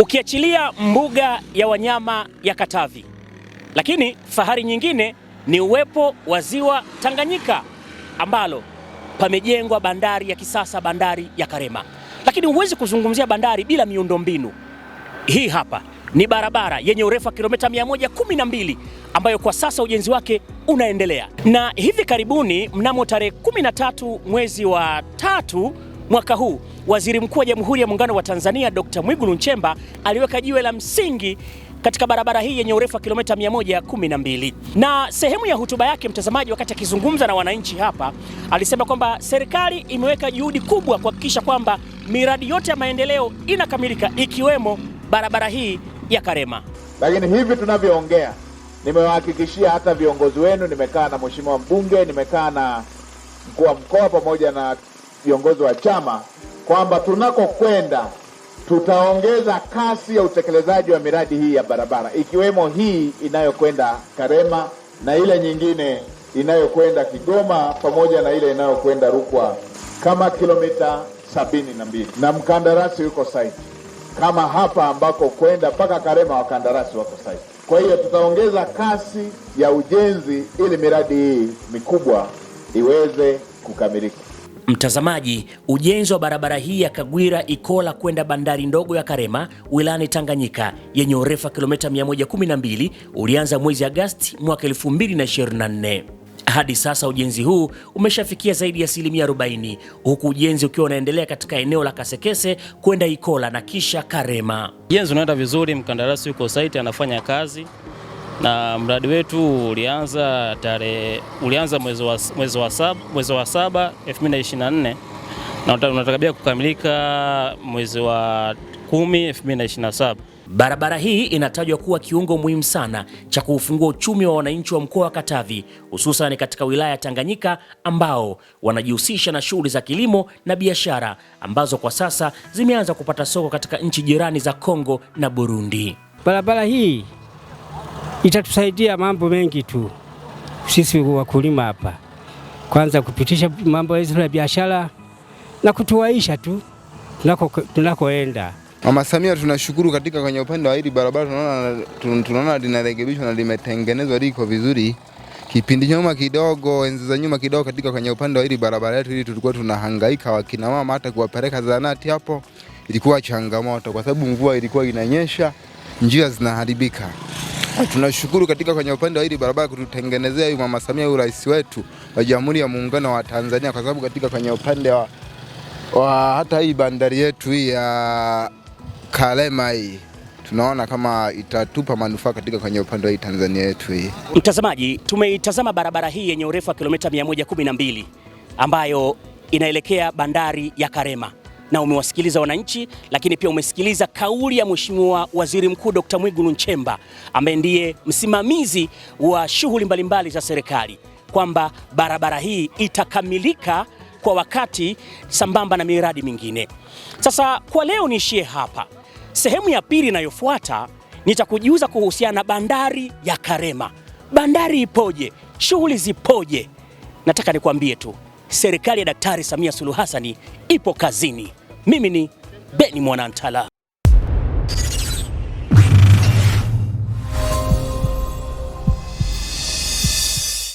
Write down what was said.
Ukiachilia mbuga ya wanyama ya Katavi, lakini fahari nyingine ni uwepo wa ziwa Tanganyika ambalo pamejengwa bandari ya kisasa, bandari ya Karema. Lakini huwezi kuzungumzia bandari bila miundombinu. Hii hapa ni barabara yenye urefu wa kilomita 112 ambayo kwa sasa ujenzi wake unaendelea. Na hivi karibuni mnamo tarehe 13 mwezi wa 3 mwaka huu, Waziri Mkuu wa Jamhuri ya Muungano wa Tanzania Dr. Mwigulu Nchemba aliweka jiwe la msingi katika barabara hii yenye urefu wa kilomita 112. Na sehemu ya hotuba yake, mtazamaji, wakati akizungumza na wananchi hapa, alisema kwamba serikali imeweka juhudi kubwa kuhakikisha kwamba miradi yote ya maendeleo inakamilika ikiwemo barabara hii ya Karema. Lakini hivi tunavyoongea, nimewahakikishia hata viongozi wenu, nimekaa na mheshimiwa mbunge, nimekaa na mkuu wa mkoa pamoja na viongozi wa chama, kwamba tunakokwenda tutaongeza kasi ya utekelezaji wa miradi hii ya barabara, ikiwemo hii inayokwenda Karema na ile nyingine inayokwenda Kigoma pamoja na ile inayokwenda Rukwa, kama kilomita 72, na mkandarasi yuko site, kama hapa ambako kwenda mpaka Karema wakandarasi wako site. Kwa hiyo tutaongeza kasi ya ujenzi ili miradi hii mikubwa iweze kukamilika. Mtazamaji, ujenzi wa barabara hii ya Kagwira Ikola kwenda bandari ndogo ya Karema wilayani Tanganyika yenye urefu wa kilomita 112 ulianza mwezi Agosti mwaka 2024. Hadi sasa ujenzi huu umeshafikia zaidi ya 40%, huku ujenzi ukiwa unaendelea katika eneo la Kasekese kwenda Ikola na kisha Karema. Ujenzi unaenda vizuri, mkandarasi yuko site anafanya kazi, na mradi wetu ulianza mwezi wa saba 2024 na unatarajia kukamilika mwezi wa 10 2027. Barabara hii inatajwa kuwa kiungo muhimu sana cha kuufungua uchumi wa wananchi wa mkoa wa Katavi, hususan katika wilaya ya Tanganyika ambao wanajihusisha na shughuli za kilimo na biashara ambazo kwa sasa zimeanza kupata soko katika nchi jirani za Kongo na Burundi. Barabara hii itatusaidia mambo mengi tu sisi wakulima hapa, kwanza kupitisha mambo yetu ya biashara na kutuwaisha tu tunakoenda. Mama Samia tunashukuru katika kwenye upande wa hili barabara, tunaona linarekebishwa na limetengenezwa liko vizuri. Kipindi nyuma kidogo, enzi za nyuma kidogo, katika kwenye upande wa hili barabara yetu hili tulikuwa tunahangaika wakina mama hata kuwapeleka zahanati hapo ilikuwa changamoto kwa sababu mvua ilikuwa inanyesha, njia zinaharibika. Tunashukuru katika kwenye upande wa hili barabara kututengenezea huyu Mama Samia, huyu rais wetu wa Jamhuri ya Muungano wa Tanzania, kwa sababu katika kwenye upande wa hata hii bandari yetu hii ya Karema hii tunaona kama itatupa manufaa katika kwenye upande wa hii Tanzania yetu hii. Mtazamaji, tumeitazama barabara hii yenye urefu wa kilomita 112 ambayo inaelekea bandari ya Karema, na umewasikiliza wananchi, lakini pia umesikiliza kauli ya Mheshimiwa Waziri Mkuu Dr. Mwigulu Nchemba ambaye ndiye msimamizi wa shughuli mbalimbali za serikali, kwamba barabara hii itakamilika kwa wakati sambamba na miradi mingine. Sasa kwa leo niishie hapa. Sehemu ya pili inayofuata nitakujuza kuhusiana na bandari ya Karema. Bandari ipoje? Shughuli zipoje? Nataka nikwambie tu, serikali ya Daktari Samia Suluhu Hassan ipo kazini. Mimi ni Beni Mwanantala.